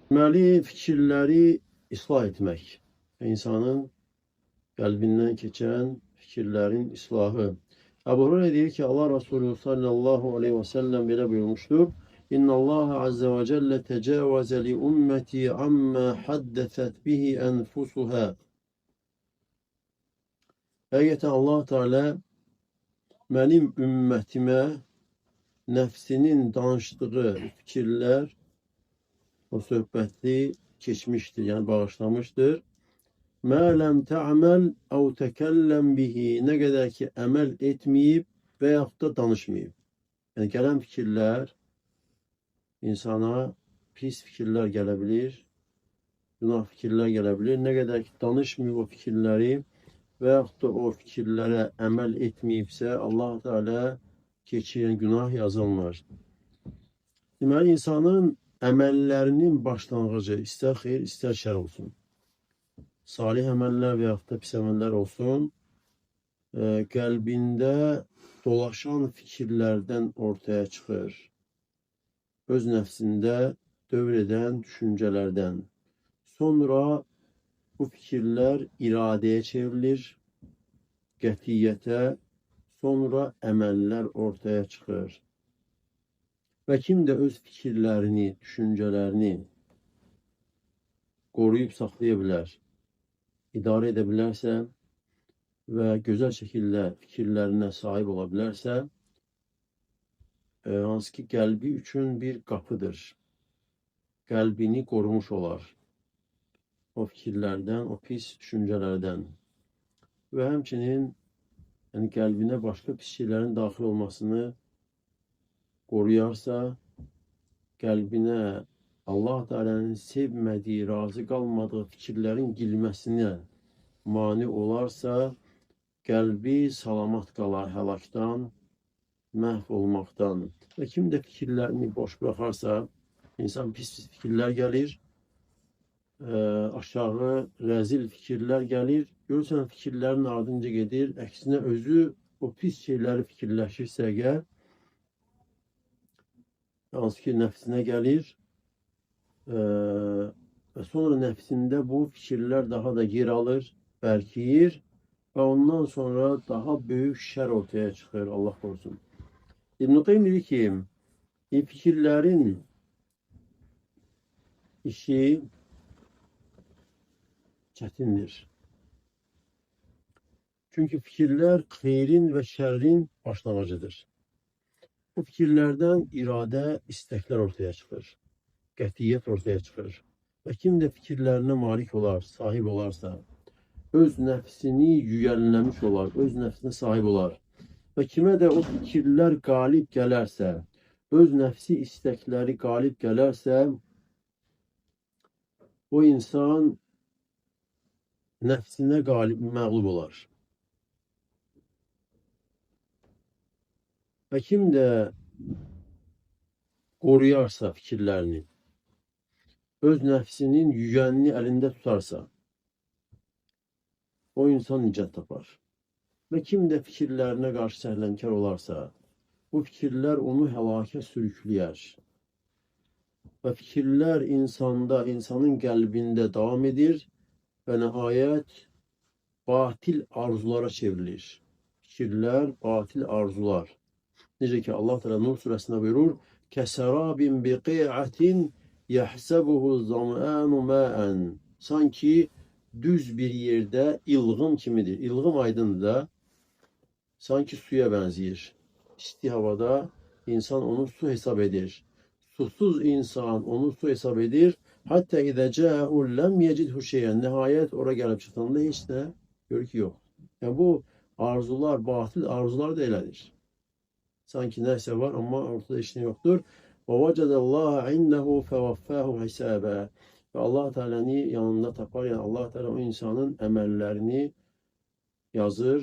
Deməli, fikirləri islah etmək. İnsanın qəlbindən keçən fikirlərin islahı. Əbu Hüreyrə deyir ki, Allah Resulü sallallahu aleyhi və səlləm belə buyurmuşdur. İnnəllaha azze və cəllə təcəvəzə li ümməti ammə haddəsət bihi ənfusuhə. Həqiqətən Allah Teala mənim ümmətimə nəfsinin danışdığı fikirlər, o söhbəti keçmişdir, yəni bağışlamışdır. Mə ləm tə'məl əv təkəlləm bihi, nə qədər ki əməl etməyib və yaxud da danışmayıb. Yəni gələn fikirlər, insana pis fikirlər gələ bilir, günah fikirlər gələ bilir. Nə qədər ki danışmayıb o fikirləri və yaxud da o fikirlərə əməl etməyibsə, Allah Teala keçirən günah yazılmır. Deməli, insanın əməllərinin başlanğıcı, istər xeyir, istər şər olsun, salih əməllər və yaxud da pis əməllər olsun, qəlbində dolaşan fikirlərdən ortaya çıxır. Öz nəfsində dövr edən düşüncələrdən. Sonra bu fikirlər iradəyə çevrilir, qətiyyətə, sonra əməllər ortaya çıxır. Və kim də öz fikirlərini, düşüncələrini qoruyub saxlaya bilər, idarə edə bilərsə və gözəl şəkildə fikirlərinə sahib ola bilərsə, hansı ki, qəlbi üçün bir qapıdır. Qəlbini qorumuş olar o fikirlərdən, o pis düşüncələrdən. Və həmçinin yəni, qəlbinə başqa pis şeylərin daxil olmasını qoruyarsa, qəlbinə Allah Teala'nın sevmədiyi, razı qalmadığı fikirlərin girməsinə mane olarsa, qəlbi salamat qalar həlakdan, məhv olmaqdan. Və kim də fikirlərini boş buraxarsa, insan pis fikirlər gəlir, aşağı rəzil fikirlər gəlir. Görürsən, fikirlərin ardınca gedir, əksinə özü o pis şeyləri fikirləşirsə əgər, hansı ki, nəfsinə gəlir və sonra nəfsində bu fikirlər daha da yer alır, bərkiyir və ondan sonra daha böyük şər ortaya çıxır, Allah korusun. İbn-i Qayyim dedi ki, fikirlərin işi çətindir. Çünki fikirlər xeyrin və şərrin başlanğıcıdır. Bu fikirlərdən iradə, istəklər ortaya çıxır, qətiyyət ortaya çıxır. Və kim də fikirlərinə malik olar, sahib olarsa, öz nəfsini yüyənləmiş olar, öz nəfsinə sahib olar. Və kimə də o fikirlər qalib gələrsə, öz nəfsi istəkləri qalib gələrsə, o insan nəfsinə qalib, məğlub olar. Və kim də qoruyarsa fikirlərini, öz nəfsinin yüyənini əlində tutarsa, o insan nicat tapar. Və kim də fikirlərinə qarşı səhlənkar olarsa, bu fikirlər onu həlakə sürükləyər. Və fikirlər insanda, insanın qəlbində davam edir və nəhayət batil arzulara çevrilir. Fikirlər, batil arzular. Necə ki, Allah Teala Nur surəsində buyurur, kəsərabin biqi'atin yəhsəbuhu zam'anu ma'an. Sanki düz bir yerdə ilğım kimidir. İlğım aydındır da, sanki suya bənzəyir. İsti havada insan onu su hesab edir. Susuz insan onu su hesab edir. Hatta idəcəhu ləm yecidhu şeyən. Nəhayət ora gəlib çıxdığında heç də görür ki, yox. Yəni bu arzular, batil arzular da elədir. Sanki nəsə var, amma ortada heç nə yoxdur. Və vəcədəllaha indəhu fəvəffəhu hesabə. Və Allah Teala'nı yanında tapar. Yəni Allah Teala o insanın əməllərini yazır,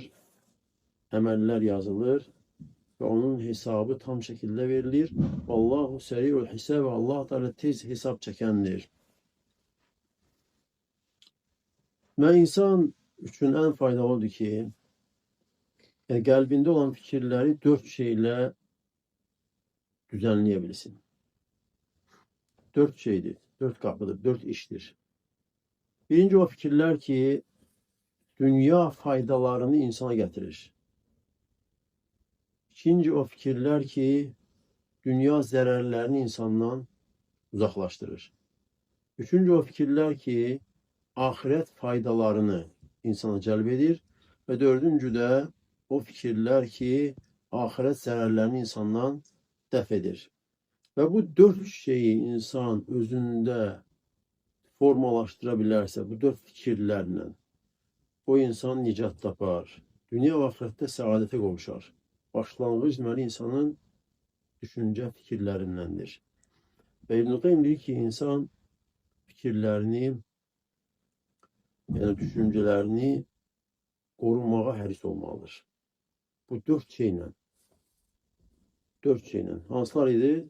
əməllər yazılır və onun hesabı tam şəkildə verilir. Allahu səri'ul hisab. Allah Teala tez hesab çəkəndir. Və insan üçün ən faydalıdır ki, yəni qəlbində olan fikirləri 4 şeylə düzənləyə bilsin. 4 şeydir. Dört kapıdır, dört iştir. Birinci o fikirler ki dünya faydalarını insana getirir. İkinci o fikirler ki dünya zərərlərini insandan uzaqlaşdırır. Üçüncü o fikirler ki ahiret faydalarını insana cəlb edir. Ve dördüncü de o fikirler ki ahiret zərərlərini insandan dəf edir. Ve bu dört şeyi insan özünde formalaşdıra bu dört fikirlerle o insan nicat tapar. Dünya ve ahirette saadete qovuşar. Başlanğıc deməli insanın düşünce fikirlerindendir. Ve İbn-i Qayyim deyir ki insan fikirlerini yani düşüncelerini korumağa həris olmalıdır. Bu dört şeyle hansılar idi?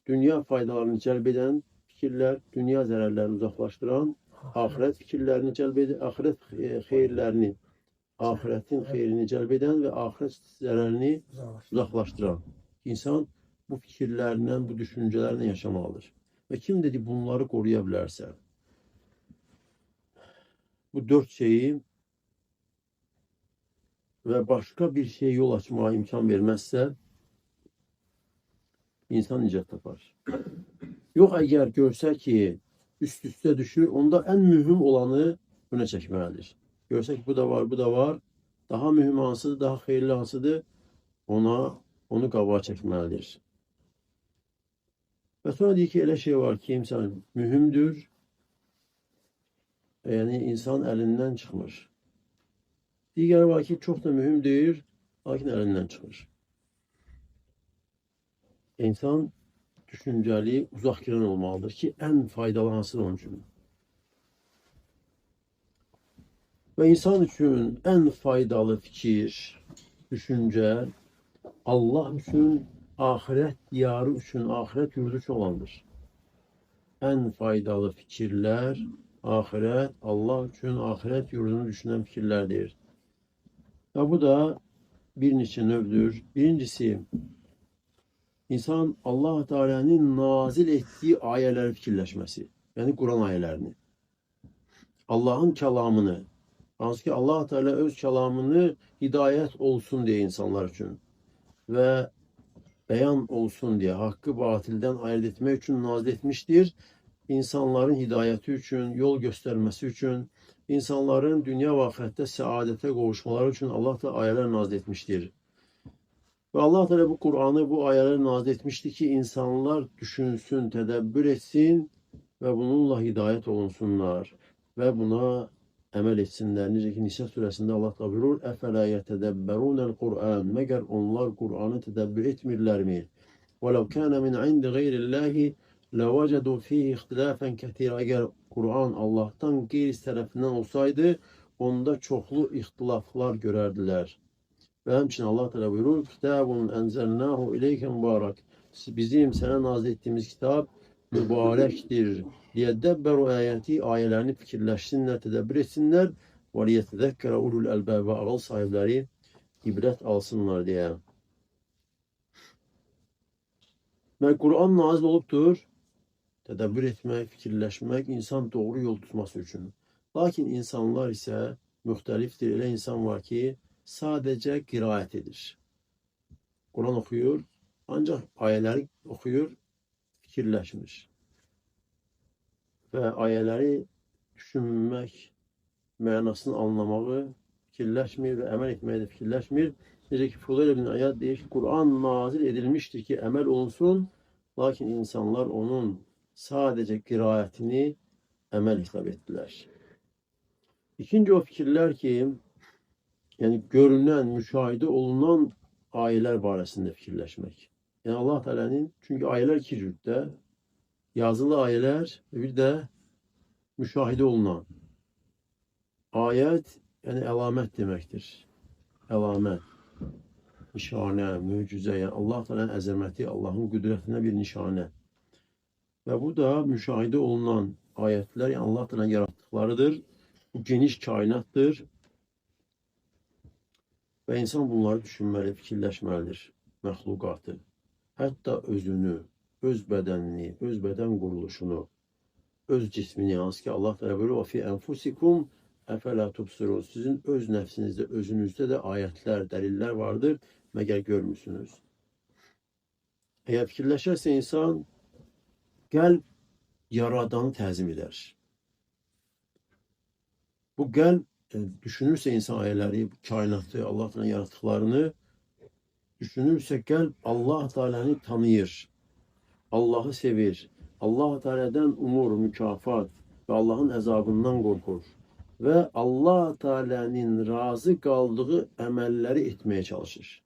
Dünya faydalarını cəlb edən fikirlər, dünya zərərlərini uzaqlaşdıran, ahiret fikirlərini cəlb edən, ahiretin xeyrini cəlb edən və ahiret zərərini uzaqlaşdıran. İnsan bu fikirlərlə, bu düşüncələrlə yaşamalıdır. Və kim dedi bunları qoruya bilərsə, bu dört şeyi ve başka bir şeye yol açmaya imkan vermezse insan nicat tapar. Yok eğer görse ki üst üste düşür, onda en mühim olanı öne çekmelidir. Görse ki bu da var, bu da var. Daha mühim hansıdır, daha hayırlı hansıdır, onu qabağa çekmelidir. Ve sonra deyir ki elə şey var ki insan mühümdür. Yani insan elinden çıkmış. Diğer var ki çok da mühim değil, lakin elinden çıkır. İnsan düşünceli, uzak giren olmalıdır ki en faydalı hansıdır onun için. Ve insan için en faydalı fikir, düşünce, Allah için, ahiret diyarı için, ahiret yurdu için olandır. En faydalı fikirler, ahiret, Allah için, ahiret yurdunu düşünen fikirlerdir. Ve bu da bir neçə növdür. Birincisi, insan Allah Teala'nın nazil ettiği ayələri fikirləşməsi. Yani Kur'an ayələrini. Allah'ın kəlamını. Hansı ki Allah Teala öz kəlamını hidayət olsun diye insanlar için ve beyan olsun diye, hakkı batilden ayırt etmek için nazil etmiştir. İnsanların hidayeti için, yol göstermesi için, insanların dünya ve ahirette saadete kavuşmaları için Allah da ayetler nazil etmiştir. Ve Allah Teala bu Kur'an'ı, bu ayetleri nazil etmişti ki insanlar düşünsün, tedebbür etsin ve bununla hidayet olunsunlar ve buna emel etsinler. Necə ki Nisa suresinde Allah da buyurur: "Efela yetedebberunel Kur'an." Meğer onlar Kur'an'ı tedebbür etmirler mi? وَلَوْ كَانَ مِنْ عِنْدِ غَيْرِ اللّٰهِ لَوَجَدُوا ف۪يهِ اِخْتِلَافًا كَثِيرًا. Eğer Kur'an Allah'tan gayri tarafından olsaydı onda çoklu ihtilaflar görerdiler. Ve hemçinin Allah Teala buyurur: "Kitabun enzelnahu ileyke mübarek." Bizim sana nazil ettiğimiz kitap mübarektir. Liyedebberu ayeti, ayelerini fikirleşsinler, tedebbür etsinler. Ve liyetezekkere ulul elbab, ve akıl sahipleri ibret alsınlar diye. Ve Kur'an nazil oluptur. Tedebbür etmek, fikirleşmek, insan doğru yol tutması için. Lakin insanlar ise mühteliftir. Öyle insan var ki sadece kiraat edir. Kur'an okuyor, ancak ayeleri okuyor, fikirleşmiş. Ve ayeleri düşünmek, mənasını anlamağı fikirləşmir ve emel etmeyi de fikirləşmir. Necə ki Fudayl ibn İyad deyir ki, Kur'an nazil edilmiştir ki emel olunsun, lakin insanlar onun sadece kiraatini emel hesap ettiler. İkinci o fikirler ki, yani görünen, müşahede olunan ayeler barəsində fikirləşmək. Yani Allah Teala'nın, çünkü ayeler iki cürddə, yazılı ayeler ve bir de müşahede olunan. Ayet yani elamet demektir. Elamet, nişane, mücize, yani Allah Teala'nın əzəməti, Allah'ın qüdrətinə bir nişane. Ve bu da müşahede olunan ayetler, yani Allah Teala'nın yarattıklarıdır. Bu geniş kainattır. Ve insan bunları düşünmeli, fikirləşməlidir. Məxluqatı. Hətta özünü, öz bədənini, öz bədən quruluşunu, öz cismini yalnız ki Allah Teala buyuruyor ve fi enfusikum efela tubsirun. Sizin öz nefsinizde, özünüzde de ayetler, deliller vardır. Meğer görmüyorsunuz. Eğer fikirleşirse insan gel Yaradanı təzim eder. Bu gel düşünürse insan ayetleri, kainatı, Allah'tan yarattıklarını düşünürse gel Allah Teala'nı tanıyır. Allah'ı sevir. Allah Teala'dan umur, mükafat ve Allah'ın əzabından qorxur. Ve Allah Teala'nın razı kaldığı emelleri etmeye çalışır.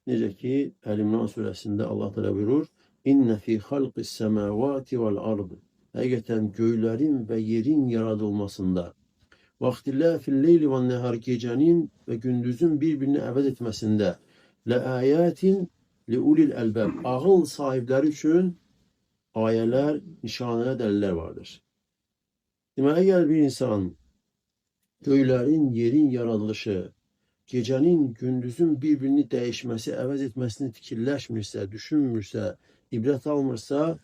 Necə ki El-İmran suresinde Allah Teala buyurur: İnne fi halqis semavati vel ard. Hakikaten göklerin ve yerin yaratılmasında, vaktilâfil leyli ve nehar, gecenin ve gündüzün birbirini əvəz etmesinde, le ayatin li ulil elbab, ağıl sahipleri için ayeler, nişaneler, deliller vardır. Demek eğer bir insan göklerin, yerin yaratılışı, gecenin, gündüzün birbirini değişmesi, əvəz etmesini fikirləşmirsə, düşünmürsə, ibrət almırsa,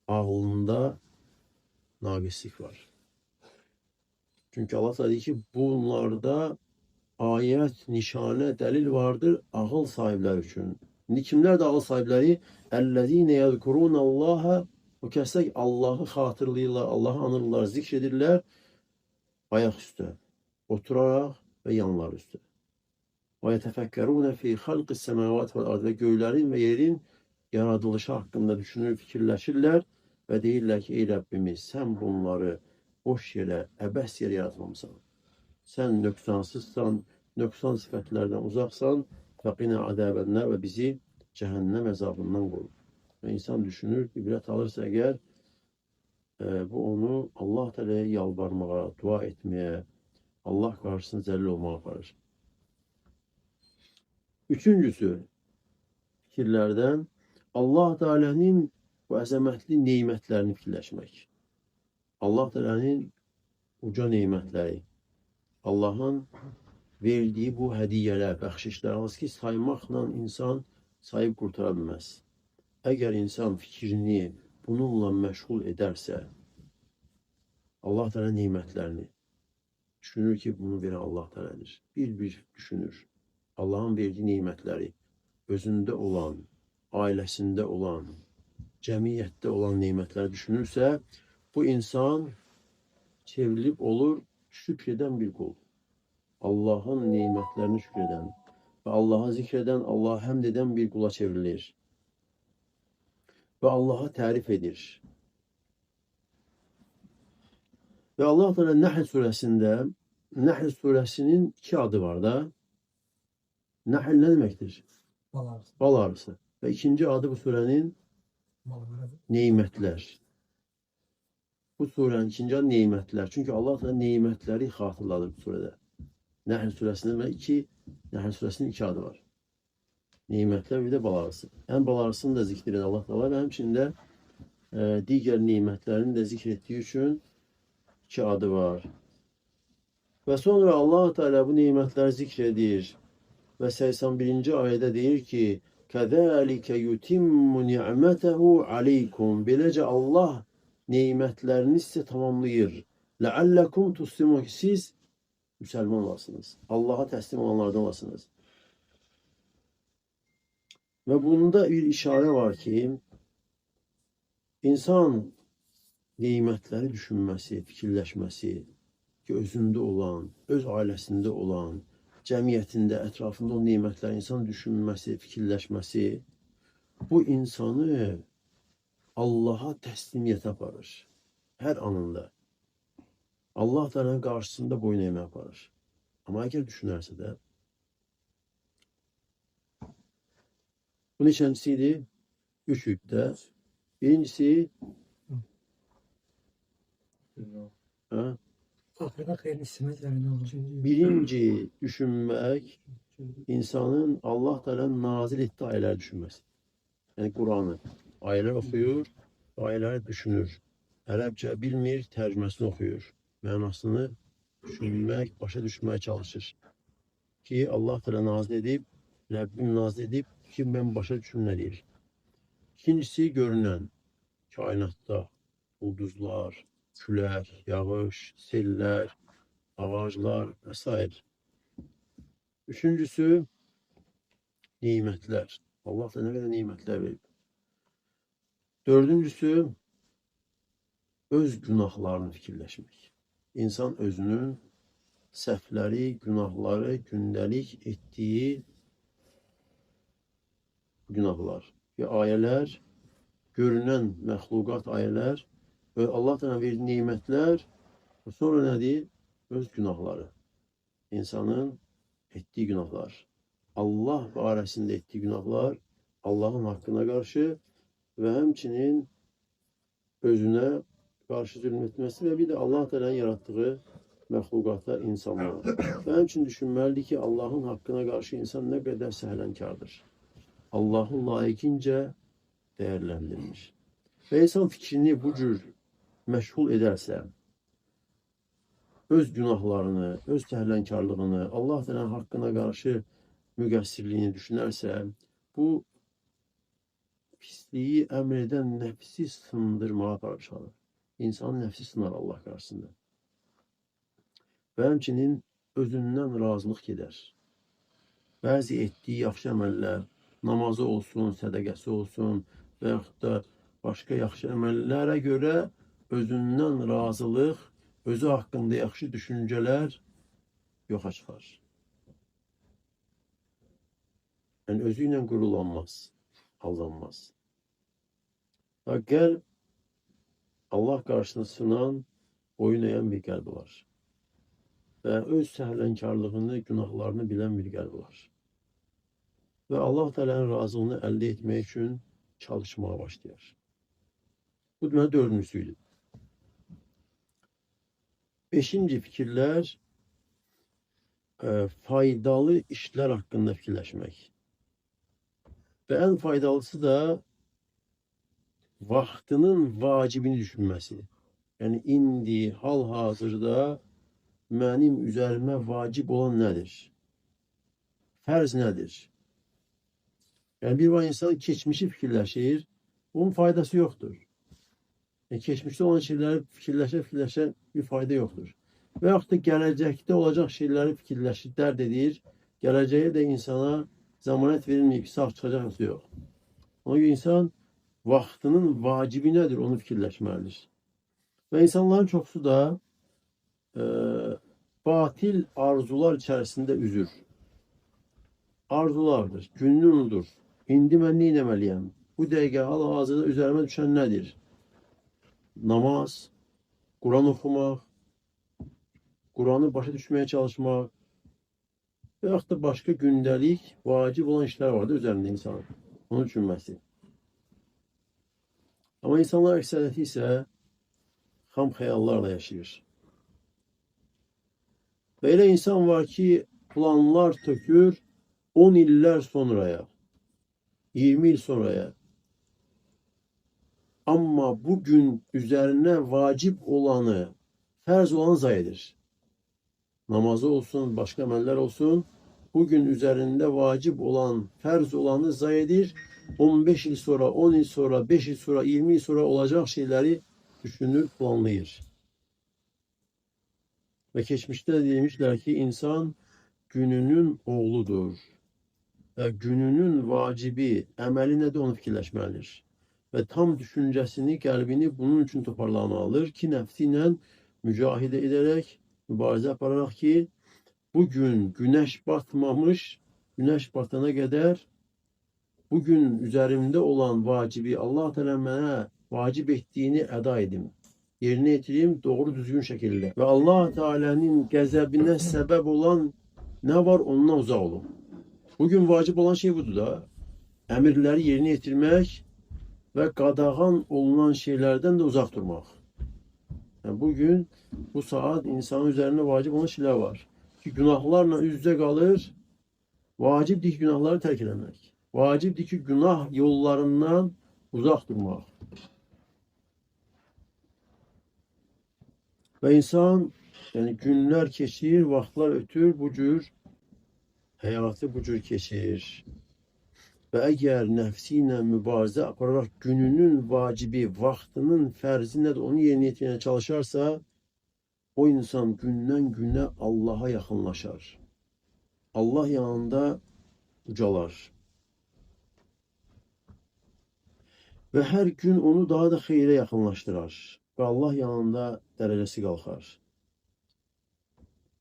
ağlında naqislik var. Çünkü Allah dedi ki, bunlarda ayet, nişane, delil vardır ağıl sahipleri için. İndi kimler de ağıl sahipleri? Ellezine yezkurun Allaha, o kəslər Allah'ı xatırlayırlar, Allah'ı anırlar, zikredirlər ayak üstü, oturarak ve yanlar üstü. Ve yetefekkerune fi halqis semavat vel ard, ve göklerin ve yerin yaratılışı hakkında düşünür, fikirleşirler ve deyirlər ki, ey Rabbimiz, sen bunları boş yere, əbəs yere yaratmamışsan. Sen nöksansızsan, nöksan sıfatlardan uzaksan, fəqinə adəbənlər ve bizi cehennem azabından koru. Ve insan düşünür, ibret alırsa eğer, bu onu Allah Teala'ya yalvarmağa, dua etmeye, Allah karşısında zelil olmağa aparır. Üçüncüsü, fikirlerden Allah Teala'nın bu əzəmətli nimetlerini fikirləşmək. Allah Teala'nın uca nimetleri, Allah'ın verdiği bu hediyeler, bəxşişlər, hansı ki saymakla insan sayıp kurtara bilmez. Eğer insan fikrini bununla məşğul ederse, Allah Teala nimetlerini düşünür ki bunu veren Allah Teala'dır. Bir düşünür. Allah'ın verdiği nimetleri, özünde olan, ailesinde olan, cemiyette olan nimetleri düşünürse, bu insan çevrilip olur şükreden bir kul. Allah'ın nimetlerini şükreden ve Allah'ı zikreden, Allah'a hamd eden bir kula çevrilir. Ve Allah'a tarif edir. Ve Allah Teala Nahl suresinde, Nahl suresinin iki adı var da. Nahl ne demektir? Bal arısı. Bal arısı. Ve ikinci adı bu surenin nimetler. Bu surenin ikinci adı nimetler. Çünkü Allah Teala nimetleri hatırladı bu surede. Nahl suresinde ve Nahl suresinin iki adı var. Nimetler bir de bal arısı. Hem bal arısını da zikredin Allah Teala ve hemçinde diğer nimetlerini de zikrettiği için iki adı var. Ve sonra Allah Teala bu nimetleri zikredir. Ve 81. ayette deyir ki كَذَٰلِكَ يُتِمُّ نِعْمَتَهُ عَلَيْكُمْ. Böylece Allah nimetlerini size tamamlayır. لَعَلَّكُمْ تُسْلِمُونَ. Siz Müslüman olasınız. Allah'a teslim olanlardan olasınız. Ve bunda bir işare var ki insan nimetleri düşünmesi, fikirleşmesi, ki özünde olan, öz ailesinde olan, cemiyetinde, etrafında o nimetler insan düşünmesi, fikirleşmesi, bu insanı Allah'a teslimiyete aparır. Her anında. Allah Teala'nın karşısında boyun eğme aparır. Ama eğer düşünürse de bunun içincisiydi. Üç hüdde. Birincisi Ahiret hayırlı simetlerine olur. birinci düşünmek insanın Allah Teala'nın nazil ettiği ayeler düşünmesi. Yani Kur'an'ı ayeler okuyor, ayeler düşünür. Ərəbcə bilmir, tərcüməsini oxuyur. Mənasını düşünmək, başa düşməyə çalışır. Ki Allah Teala nazil edib, Rəbbim nazil edib ki mən başa düşüm nə deyir. İkincisi görünən. kainatda ulduzlar, külək, yağış, sellər, ağaclar və s. Üçüncüsü, nimətlər. Allah da nə qədər nimətlər verib. Dördüncüsü, öz günahlarını fikirləşmək. İnsan özünün səhvləri, günahları, gündəlik etdiyi günahlar və ayələr, görünən məxluqat ayələr və Allah da verdiyi nimətlər, sonra nədir? Öz günahları. İnsanın etdiyi günahlar. Allah barəsində etdiyi günahlar, Allahın haqqına qarşı və həmçinin özünə qarşı zülm etməsi və bir də Allah Teala'nın yaratdığı məxluqata, insanlara. Və həmçinin düşünməlidir ki, Allahın haqqına qarşı insan nə qədər səhlənkardır. Allahın layiqincə dəyərləndirilmiş. Və insan fikrini bu cür məşğul edərsə, öz günahlarını, öz səhlənkarlığını, Allah Teala'nın haqqına qarşı müqəssirliyini düşünərsə, bu pisliyi əmr edən nəfsi sındırmağa aparıb çıxarır. İnsanın nəfsi sınar Allah qarşısında. Və həmçinin özündən razılıq gedər. Bəzi etdiyi yaxşı əməllər, namazı olsun, sədəqəsi olsun və yaxud da başqa yaxşı əməllərə görə özündən razılıq, özü haqqında yaxşı düşüncələr yoxa çıxar. Yəni, özü ilə qurulanmaz, aldanmaz. Və qəlb, Allah qarşısında sınan, boyun edən bir qəlb var. Və öz səhlənkarlığını, günahlarını bilən bir qəlb var. Və Allah Teala'nın razılığını əldə etmək üçün çalışmağa başlayır. Bu deməli dördüncüsüydü. Beşinci fikirlər, faydalı işlər haqqında fikirləşmək. Və ən faydalısı da vaxtının vacibini düşünməsi. Yəni, indi, hal-hazırda mənim üzərimə vacib olan nədir? Fərz nədir? Yəni, bir var insan keçmişi fikirləşir, onun faydası yoxdur. Yəni, keçmişdə olan şeyləri fikirləşə bir fayda yoxdur. Və yaxud da gələcəkdə olacaq şeyləri fikirləşir, dərd edir, gələcəyə də insana zəmanət verilməyib, sağ çıxacaq yoxsa yox. Ona görə insan vaxtının vacibi nədir, onu fikirləşməlidir. Və insanların çoxsu da batil arzular içərisində üzür. Arzulardır, gününü unudur. İndi mən nə etməliyəm? Bu dəqiqə hal-hazırda üzərimə düşən nədir? Namaz, Quran oxumaq, Quranı başa düşməyə çalışmaq və yaxud da başqa gündəlik vacib olan işlər vardır üzərində insanın. Onu düşünməsi. Amma insanlar əksəriyyəti isə xam xəyallarla yaşayır. Və elə insan var ki, planlar tökür 10 illər sonraya, 20 il sonraya. Amma bugün üzərinə vacib olanı, fərz olanı zay edir. Namazı olsun, başqa əməllər olsun, bugün üzərində vacib olan, fərz olanı zay edir. 15 il sonra, 10 il sonra, 5 il sonra, 20 il sonra olacaq şeyləri düşünür, planlayır. Və keçmişdə demişlər ki, insan gününün oğludur. Və gününün vacibi, əməli nədir onu fikirləşməlidir. Və tam düşüncəsini, qəlbini bunun üçün toparlamalıdır ki, nəfsi ilə mücahidə edərək, mübarizə apararaq ki, bugün günəş batmamış, günəş batana qədər bugün üzerimdə olan vacibi Allah Teala mənə vacib etdiyini əda edim. Yerinə yetireyim doğru düzgün şəkildə. Və Allah Teala'nın qəzəbinə səbəb olan nə var ondan uzaq olun. Bugün vacib olan şey budur da. Əmirləri yerinə yetirmək və qadağan olunan şeylərdən də uzaq durmaq. Yəni, bugün bu saat insanın üzərində vacib olan şeylər var. Ki, günahlarla üz-üzə qalır, vacibdir ki, günahları tərk eləmək. Vacibdir ki, günah yollarından uzaq durmaq. Və insan, yəni günlər keçir, vaxtlar ötür, bu cür həyatı bu cür keçir. Və əgər nəfsi ilə mübarizə apararaq gününün vacibi, vaxtının fərzi nədir, onu yerinə yetirməyə çalışarsa, o insan gündən günə Allaha yaxınlaşar. Allah yanında ucalar. Və hər gün onu daha da xeyrə yaxınlaşdırar. Və Allah yanında dərəcəsi qalxar.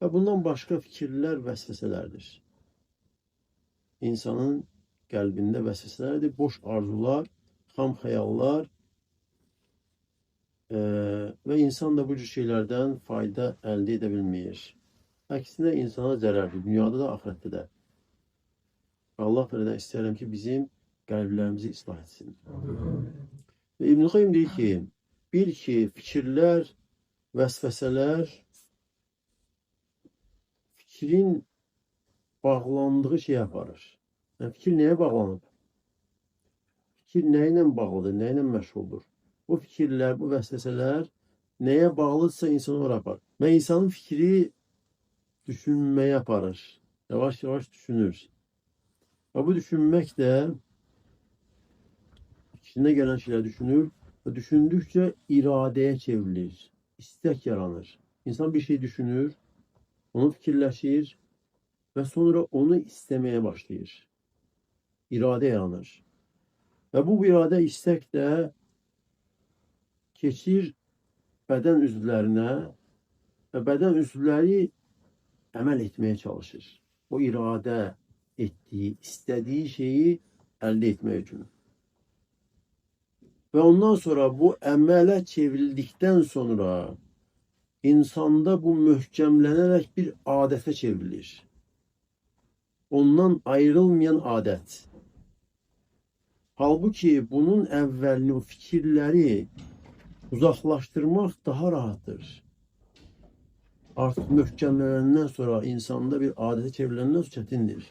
Və bundan başqa fikirlər vəsvəsələrdir. İnsanın qəlbində vəsvəsələrdir, boş arzular, xam xəyallar və insan da bu cür şeylərdən fayda əldə edə bilmir. Əksinə insana zərərdir, dünyada da, axirətdə də. Allah Teala'dan istəyirəm ki, bizim qəlblərimizi islah etsin. Və İbn Qayyim deyir ki, bil ki, fikirlər, vəsvəsələr fikrin bağlandığı şey aparır. Yəni, fikir nəyə bağlanıb? Fikir nə ilə bağlıdır, nə ilə məşğuldur? Bu fikirlər, bu vəsvəsələr nəyə bağlıdırsa insan oraya aparır. Və insanın fikri düşünməyə aparır. Yavaş-yavaş düşünür. Və bu düşünmək də fikrinə gələn şeylər düşünür və düşündükcə iradəyə çevrilir. İstək yaranır. İnsan bir şey düşünür, onu fikirləşir və sonra onu istəməyə başlayır. İradə yaranır. Və bu iradə, istək də keçir bədən üzvlərinə və bədən üzvləri əməl etməyə çalışır. O iradə etdiyi, istədiyi şeyi əldə etmək üçün. Və ondan sonra bu əmələ çevrildikdən sonra insanda bu möhkəmlənərək bir adətə çevrilir. Ondan ayrılmayan adət. Halbuki bunun əvvəlini, o fikirləri uzaqlaşdırmaq daha rahatdır. Artıq möhkəmlənəndən sonra, insanda bir adətə çevriləndən sonra çətindir.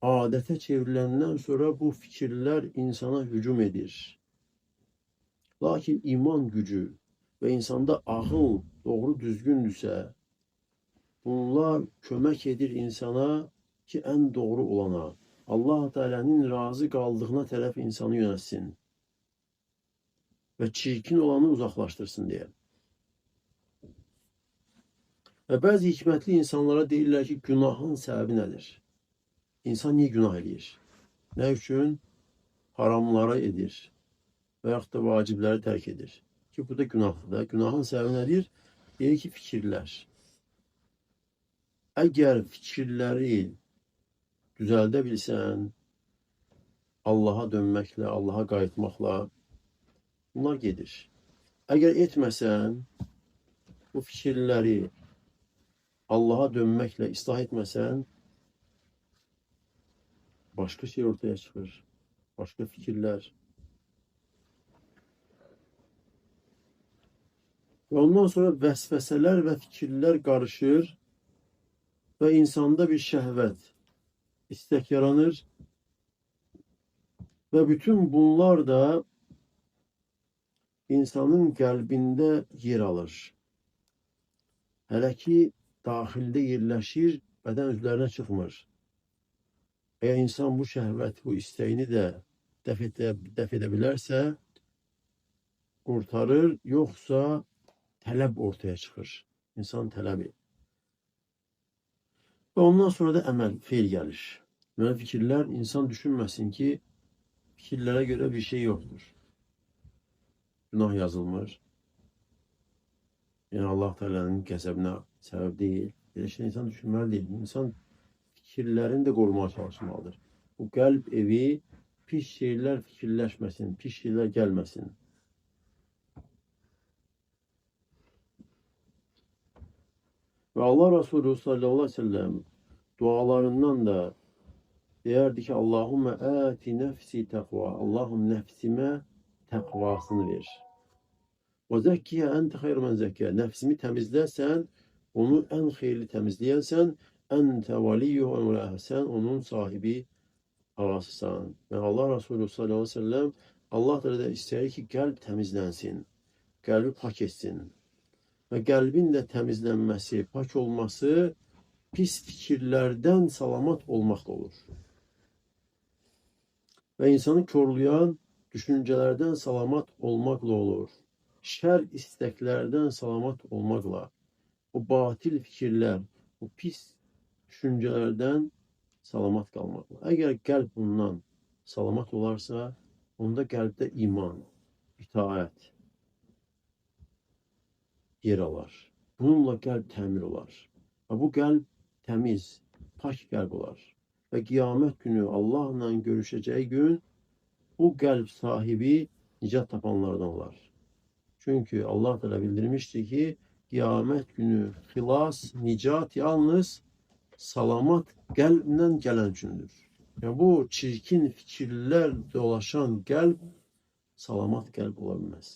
Adətə çevriləndən sonra bu fikirlər insana hücum edir. Lakin iman gücü və insanda ağıl doğru düzgündürsə, bunlar kömək edir insana ki, ən doğru olana, Allah Teala'nın razı qaldığına tərəf insanı yönətsin və çirkin olanı uzaqlaşdırsın deyə. Və bəzi hikmətli insanlara deyirlər ki, günahın səbəbi nədir? İnsan niyə günah edir? Nə üçün? Haramları edir və yaxud da vacibləri tərk edir. Ki, bu da günahdır. Günahın səbəbi nədir? Deyir ki, fikirlər. Əgər fikirləri düzəldə bilsən, Allaha dönməklə, Allaha qayıtmaqla bunlar gedir. Əgər etməsən, bu fikirləri Allaha dönməklə islah etməsən, başqa şey ortaya çıxır. Başqa fikirlər. Və ondan sonra vəsvəsələr və fikirlər qarışır və insanda bir şəhvət, istək yaranır və bütün bunlar da insanın qəlbində yer alır. Hələ ki, daxildə yerləşir, bədən üzvlərinə çıxmır. Əgər insan bu şəhvət, bu istəyini də dəf edə bilərsə, qurtarır, yoxsa tələb ortaya çıxır. İnsan tələbi. Və ondan sonra da əməl, feil gəlir. Yəni, fikirlər, insan düşünməsin ki, fikirlərə görə bir şey yoxdur. Günah yazılmır. Yəni, Allah Teala'nın qəzəbinə səbəb deyil. Belə şey insan düşünməli deyil. İnsan fikirlərini də qorumağa çalışmalıdır. Bu qəlb evi pis şeylər fikirləşməsin, pis şeylər gəlməsin. Və Allah Resulü sallallahu aleyhi ve sellem dualarından da deyərdi ki, Allahümme ati nəfsi təqva. Allahım nəfsimə təqvasını ver. Və zəkkiyə əntə xeyr mən zəkkiyə. Nəfsimi təmizlərsən, onu ən xeyirli təmizləyərsən, əntə valiyyuhu əmrəhə. Sən onun sahibi ağasısan. Və Allah Resulü sallallahu aleyhi ve sellem Allah da istəyir ki, qəlb təmizlənsin. Qəlbi pak etsin. Və qəlbin də təmizlənməsi, pak olması pis fikirlərdən salamat olmaqla olur. Və insanı körlayan düşüncələrdən salamat olmaqla olur. Şər istəklərdən salamat olmaqla, o batil fikirlər, o pis düşüncələrdən salamat qalmaqla. Əgər qəlb bundan salamat olarsa, onda qəlbdə iman, itaət yer alar. Bununla qəlb təmir olar. Və bu qəlb təmiz, pak qəlb olar. Və qiyamət günü Allahla görüşəcəyi gün o qəlb sahibi nicat tapanlardan olar. Çünki Allah Teala bildirmişdir ki, qiyamət günü xilas, nicat yalnız salamat qəlblə gələn üçündür. Yəni, bu çirkin fikirlər dolaşan qəlb salamat qəlb ola bilməz.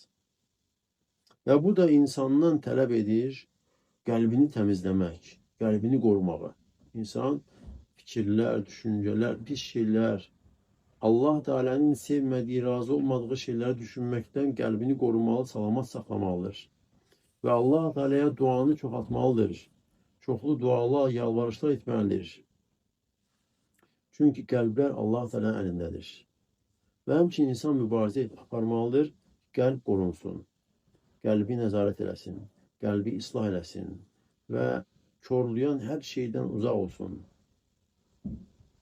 Və bu da insandan tələb edir qəlbini təmizləmək, qəlbini qorumağı. İnsan fikirlər, düşüncələr, pis şeylər, Allah Teala'nın sevmədiyi, razı olmadığı şeyləri düşünməkdən qəlbini qorumalı, salamat saxlamalıdır. Və Allah Teala'ya duanı çoxaltmalıdır. Çoxlu dualar, yalvarışlar etməlidir. Çünki qəlblər Allah Teala'nın əlindədir. Və həmçinin insan mübarizə aparmalıdır, qəlb qorunsun. Qəlbi nəzarət eləsin, qəlbi islah eləsin və körlayan hər şeydən uzaq olsun.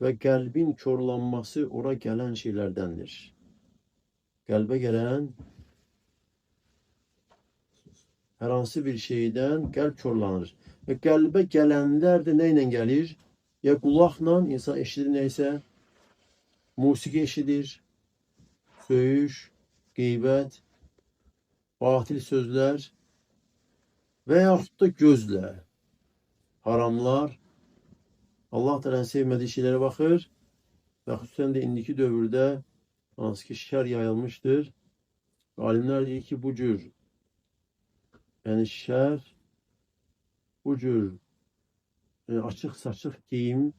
Və qəlbin körlanması ora gələn şeylərdəndir. Qəlbə gələn hər hansı bir şeydən qəlb körlanır. Və qəlbə gələnlər də nə ilə gəlir? Ya qulaqla insan eşidir neysə, musiqi eşidir, söyüş, qeybət, batil sözlər və yaxud da gözlə, haramlar, Allah Teala'nın sevmədiyi şeylərə baxır və xüsusən də indiki dövrdə hansı ki şər yayılmışdır. Alimlər deyir ki, bu cür yəni şər, bu cür açıq-saçıq geyim,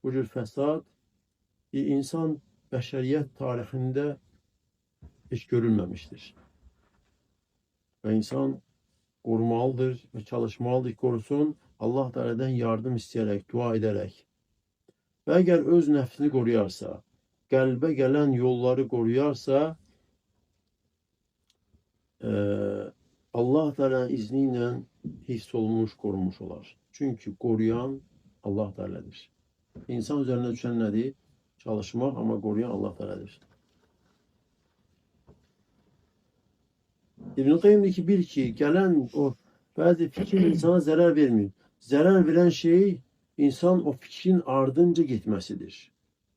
bu cür fəsad insan bəşəriyyət tarixində heç görülməmişdir. Və insan qorumalıdır və çalışmalıdır ki, qorusun, Allah Teala'dan yardım istəyərək, dua edərək. Və əgər öz nəfsini qoruyarsa, qəlbə gələn yolları qoruyarsa, Allah Teala'nın izni ilə hiss olunmuş, qorunmuş olar. Çünki qoruyan Allah Teala'dır. İnsan üzərinə düşən nədir? Çalışmaq, amma qoruyan Allah Teala'dır. İbn-i Qayyim deyir ki, bil ki, gələn o bəzi fikir insana zərər vermir. Zərər verən şey insan o fikrin ardınca getməsidir.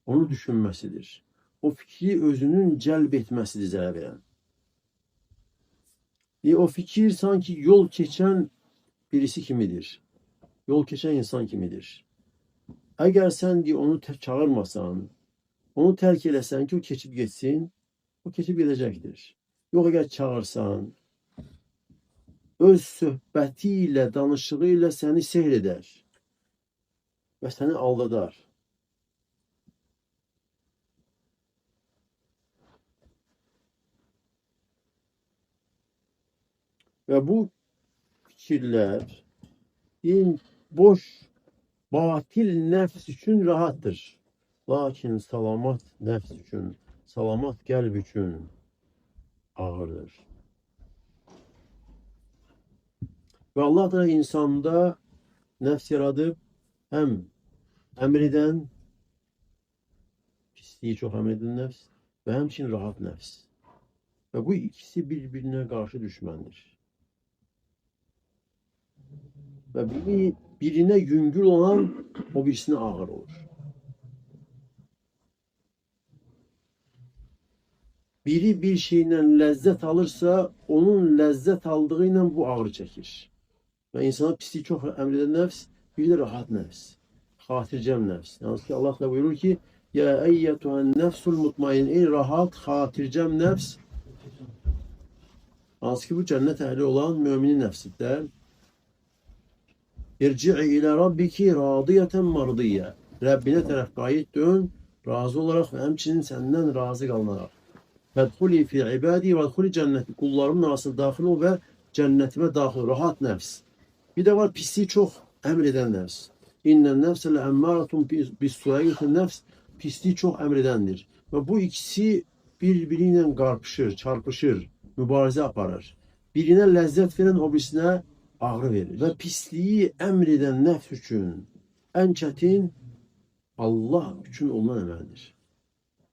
Onu düşünməsidir. O fikri özünün cəlb etməsidir zərər verən. O fikir sanki yol keçən birisi kimidir. Yol keçən insan kimidir. Əgər sən onu çağırmasan, onu tərk eləsən ki, o keçib getsin, o keçib gedəcəkdir. Yox, əgər çağırsan, öz söhbəti ilə, danışığı ilə səni seyr edər və səni aldadar. Və bu fikirlər boş, batil nəfs üçün rahatdır. Lakin salamat nəfs üçün, salamat qəlb üçün ağırdır. Və Allah da insanda nəfs yaradıb, həm əmr edən, pisliyi çox əmr edən nəfs və həmçinin rahat nəfs. Və bu ikisi bir-birinə qarşı düşməndir. Və birinə yüngül olan o birisine ağır olur. Biri bir şeylə ləzzət alırsa, onun ləzzət aldığı ilə bu ağır çəkir. Və insana pisliyi çox əmr edən nəfs, bir də rahat nəfs, xatircəm nəfs. Yalnız ki, Allah da buyurur ki, ya eyyətuhən nəfsul mutmain, ey rahat, xatircəm nəfs. Yalnız ki, bu cənnət əhli olan müminin nəfsidir. İrci'i ilə rabbiki radiyətən mardiyyə. Rəbbinə tərəf qayıt dön, razı olaraq və həmçinin səndən razı qalınaraq. Fədxuli fi ibadi və dxuli cənnəti. Qullarımın arasında daxil ol və cənnətimə daxil. Rahat nəfs. Bir də var pisliyi çox əmr edən nəfs. İnnen nefse le'emmâratun bis-su'e. Nefs pisliği çok emredendir. Ve bu ikisi birbiriyle qarpışır, çarpışır, mübarizə aparır. Birine lezzet veren o birisine ağrı verir. Ve pisliği emreden nefs üçün en çetin Allah üçün olunan əməldir.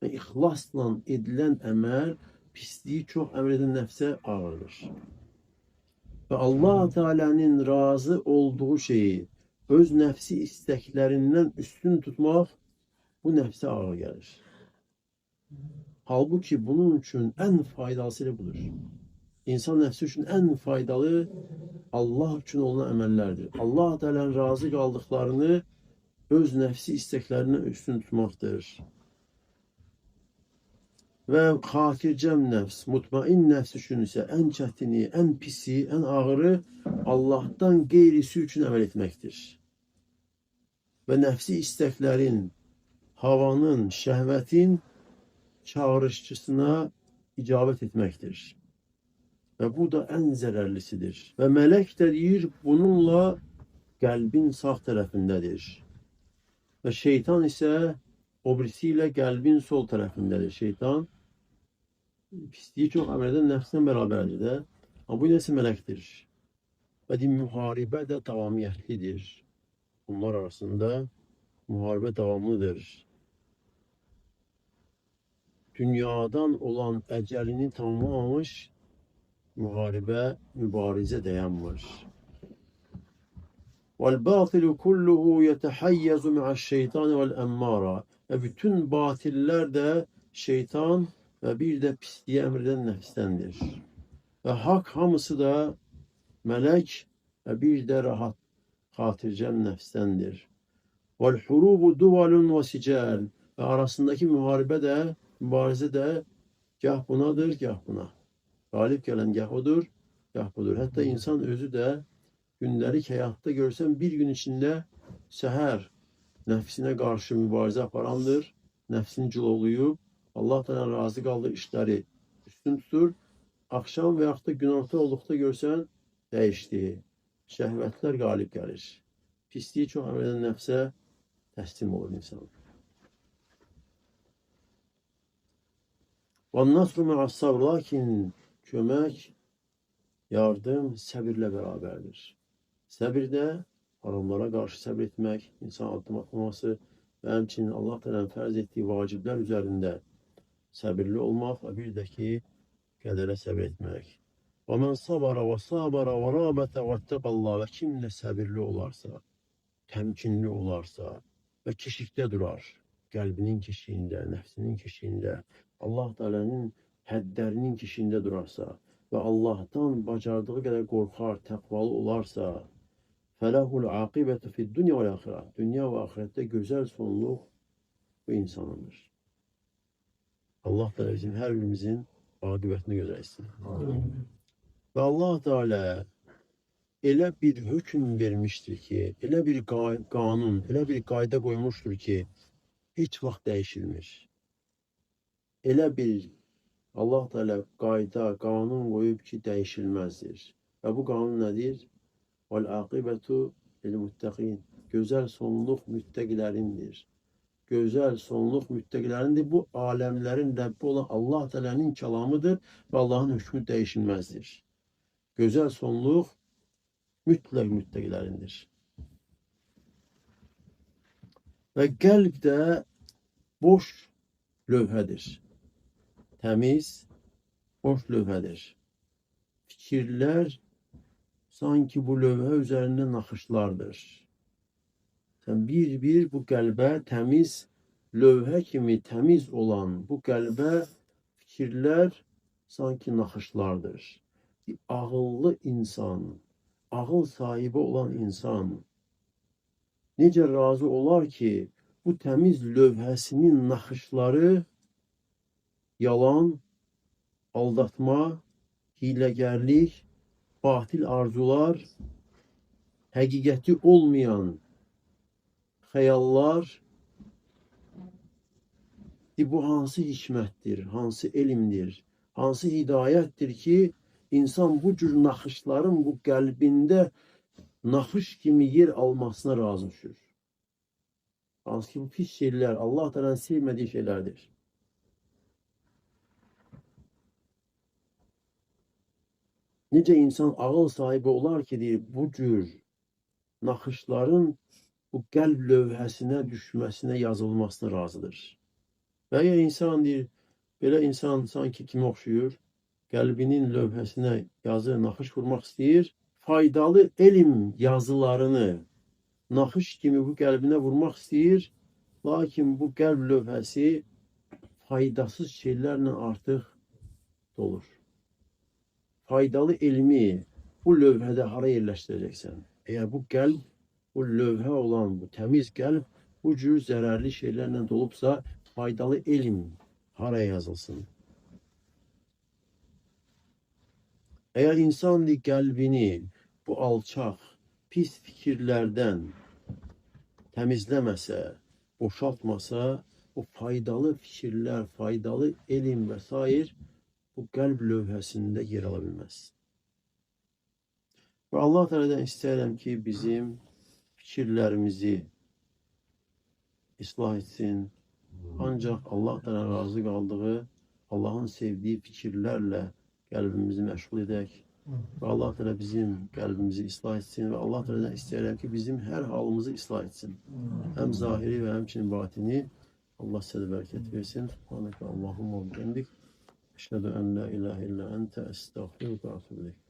Və ixlasla edilən əməl pisliyi çox əmreden nəfsə ağırdır. Ve Allah Teala'nın razı olduğu şeyi öz nefsi isteklerinden üstün tutmak bu nefse ağır gelir. Halbuki bunun için en faydalısı budur. İnsan nefsi için en faydalı Allah için olan emellerdir. Allah Teala'nın razı kaldıklarını öz nefsi isteklerinden üstün tutmaktır. Ve hatircem nefs, mutmain nefs üçün ise en çetini, en pisi, en ağırı Allah'tan geyrisi üçün əməl etmektir. Ve nefsi isteklerin, havanın, şehvetin çağrışçısına icabet etmektir. Ve bu da en zərərlisidir. Ve melek de deyir, bununla kalbin sağ tarafındadır. Ve şeytan ise o birisiyle kalbin sol tarafındadır. Şeytan pisliği çok emreden nefsinden beraberdir de. Ama bu nesi melektir. Ve muharibe de devamiyetlidir. Bunlar arasında muharibe devamlıdır. Dünyadan olan ecelini tamamlamış muharibe, mübarize dayanmış. وَالْبَاطِلُ كُلُّهُ يَتَحَيَّزُ مِعَ الشَّيْطَانِ وَالْاَمَّارَ. Ve bütün batiller de şeytan ve bir de pisliği emreden nefstendir. Ve hak hamısı da melek ve bir de rahat hatircem nefstendir. وَالْحُرُوبُ دُوَلٌ وَسِجَالٌ. Ve arasındaki muharibe de, mübarize de gah bunadır, gah buna. Galip gelen gah odur, gah budur. Hatta insan özü de gündelik hayatta görsen bir gün içinde seher nefsine karşı mübarize aparandır. Nefsini cılovlayıp Allah'tan razı kaldığı işleri üstün tutur. Akşam veyahut da günorta olduqda görsen değişti. Şehvetler galip gelir. Pisliği çok emreden nefse teslim olur insan. وَالنَّصْرُ مَعَ الصَّبْرِ. Lakin kömək, yardım səbirlə beraberdir. Səbirdə haramlara karşı səbir etmək, insan addım atmaması ve həmçinin Allah Teala'nın fərz ettiği vaciblər üzərində səbirli olmaq və bir də ki, qədərə səbir etmək. وَمَنْ صَبَرَ وَصَابَرَ وَرَابَتَ وَاتَّقَ اللّٰهِ. Və kim də səbirli olarsa, temkinli olarsa ve keşikte durar, kalbinin keşiğinde, nefsinin keşiğinde, Allah Teala'nın həddlərinin keşiğinde durarsa ve Allah'tan bacardığı kadar korkar, təqvalı olarsa, felahul akibetu fid dünya ve ahiret. Dünya ve ahirette güzel sonluq bu insanındır. Allah Teala bizim her birimizin akıbetini gözetsin. Ve Allah Teala elə bir hüküm vermiştir ki, elə bir kanun, elə bir qayda koymuştur ki, hiç vaxt değişilmir. Elə bir Allah Teala qayda, kanun koyup ki değişilmezdir. Ve bu kanun nedir? وَالْعَاقِبَةُ لِلْمُتَّقِينَ. Güzel sonluk müttegilerindir. Güzel sonluk müttegilerindir. Bu alemlerin Rabbi olan Allah Teala'nın kelamıdır ve Allah'ın hükmü değişilmezdir. Güzel sonluk mütlak müttegilerindir. Ve kalp de boş lövhədir. Temiz, boş lövhədir. Fikirler sanki bu lövhə üzerinde nakışlardır. Sen bir bu kalbe temiz, lövhə kimi temiz olan bu kalbe fikirler sanki nakışlardır. Bir ağıllı insan, ağıl sahibi olan insan necə razı olar ki, bu temiz lövhəsinin nakışları yalan, aldatma, hiləgərlik, batil arzular, həqiqəti olmayan xəyallar, bu hansı hikmətdir, hansı elmdir, hansı hidayətdir ki, insan bu cür naxışların bu qəlbində naxış kimi yer almasına razı düşür. Hansı ki bu pis şeyler Allah Teala'nın sevmediği şeylerdir. Necə insan ağıl sahibi olar ki, deyir, bu cür naxışların bu qəlb lövhəsinə düşməsinə, yazılmasına razıdır. Və əgər insan deyir, belə insan sanki kimi oxşuyur, qəlbinin lövhəsinə yazı, naxış vurmaq istəyir, faydalı elm yazılarını naxış kimi bu qəlbinə vurmaq istəyir, lakin bu qəlb lövhəsi faydasız şeylərlə artıq dolur. Faydalı elmi bu lövhədə hara yerləşdirəcəksən? Əgər bu qəlb, bu lövhə olan, bu təmiz qəlb bu cür zərərli şeylərlə dolubsa, faydalı elm haraya yazılsın? Əgər insan qəlbini bu alçaq, pis fikirlərdən təmizləməsə, boşaltmasa, o faydalı fikirlər, faydalı elm və s. bu qəlb lövhəsində yer ala bilməz. Və Allah Teala'dan istəyirəm ki, bizim fikirlərimizi islah etsin. Ancaq Allah Teala razı qaldığı, Allahın sevdiyi fikirlərlə qəlbimizi məşğul edək. Və Allah Teala bizim qəlbimizi islah etsin. Və Allah Teala'dan istəyirəm ki, bizim hər halımızı islah etsin. Həm zahiri və həmçinin batini. Allah sizə bərəkət versin. Subhanəkə Allahumma bihamdik. Əşhədü ən la ilahə illə əntə əstəğfiruka və etûbü ileyk.